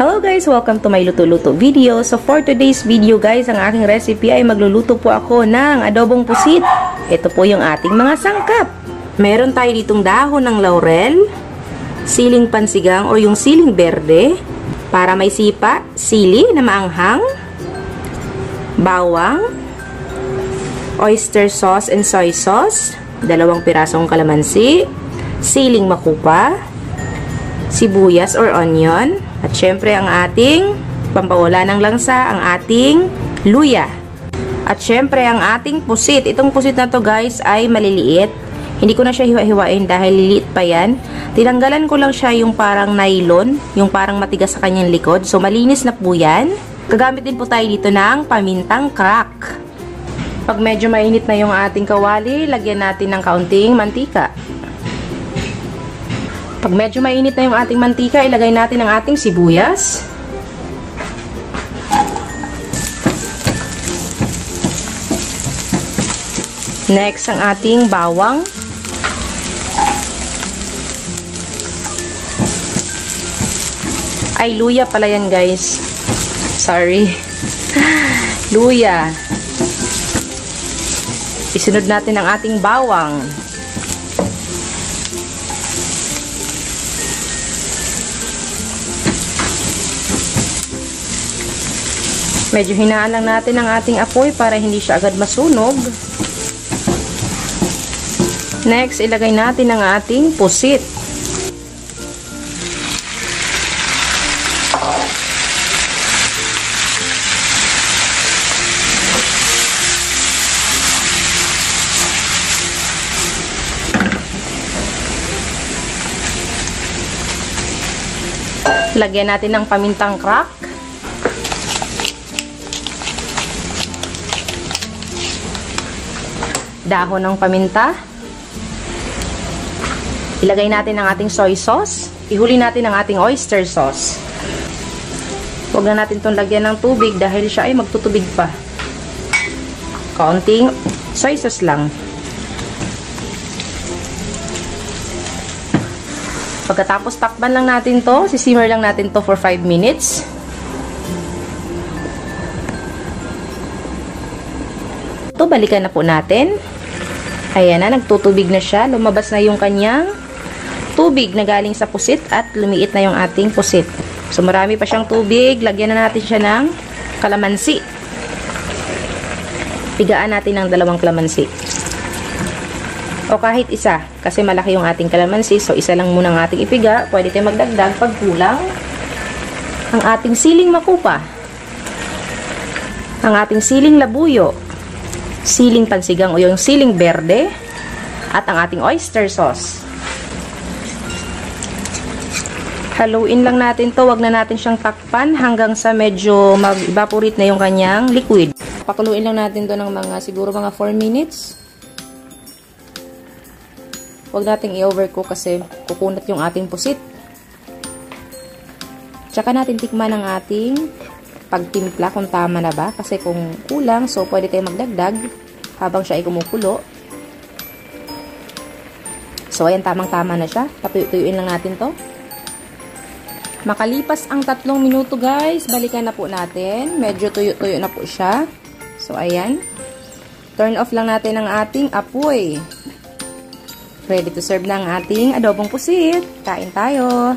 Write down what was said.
Hello guys! Welcome to my luto-luto video. So for today's video guys, ang aking recipe ay magluluto po ako ng adobong pusit. Ito po yung ating mga sangkap. Meron tayo ditong dahon ng laurel, siling pansigang o yung siling berde, para may sipa, sili na maanghang, bawang, oyster sauce and soy sauce, 2 pirasong kalamansi, siling makupa, sibuyas or onion, at syempre ang ating pampawala ng langsa, ang ating luya. At syempre ang ating pusit. Itong pusit na to guys ay maliliit. Hindi ko na siya hiwa-hiwain dahil liliit pa yan. Tinanggalan ko lang siya yung parang nylon, yung parang matigas sa kanyang likod. So malinis na po yan. Gagamit din po tayo dito ng pamintang crack. Pag medyo mainit na yung ating kawali, lagyan natin ng kaunting mantika. Pag medyo mainit na yung ating mantika, ilagay natin ang ating sibuyas. Next, ang ating bawang. Ay, luya pala yan guys. Sorry. Luya. Isunod natin ang ating bawang. Medyo hinaan lang natin ang ating apoy para hindi siya agad masunog. Next, ilagay natin ang ating pusit. Lagyan natin ng pamintang crack. Dahon ng paminta. Ilagay natin ang ating soy sauce. Ihuli natin ang ating oyster sauce. Huwag na natin itong lagyan ng tubig dahil siya ay magtutubig pa. Kaunting soy sauce lang. Pagkatapos takpan lang natin to, sisimmer lang natin to for 5 minutes. Ito, balikan na po natin. Ayan na, nagtutubig na siya. Lumabas na yung kanyang tubig na galing sa pusit at lumiit na yung ating pusit. So, marami pa siyang tubig. Lagyan na natin siya ng kalamansi. Pigaan natin ng 2 kalamansi. O kahit isa, kasi malaki yung ating kalamansi. So, isa lang muna ang ating ipiga. Pwede tayong magdagdag pag kulang. Ang ating siling makupa. Ang ating siling labuyo. Siling pansigang o yung siling berde, at ang ating oyster sauce. Haluin lang natin to, wag na natin siyang takpan hanggang sa medyo mag-evaporate na yung kanyang liquid. Pakuluin lang natin to ng siguro mga 4 minutes. Wag nating i-overcook kasi kukunat yung ating pusit. Tsaka natin tikman ang ating pagtimpla kung tama na ba, kasi kung kulang, so pwede tayong magdagdag habang siya ay kumukulo. So ayan, tamang-tama na siya. Patuyuin lang natin to. Makalipas ang 3 minuto guys, balikan na po natin. Medyo tuyo-tuyo na po siya. So ayan, turn off lang natin ang ating apoy. Ready to serve na ang ating adobong pusit. Kain tayo!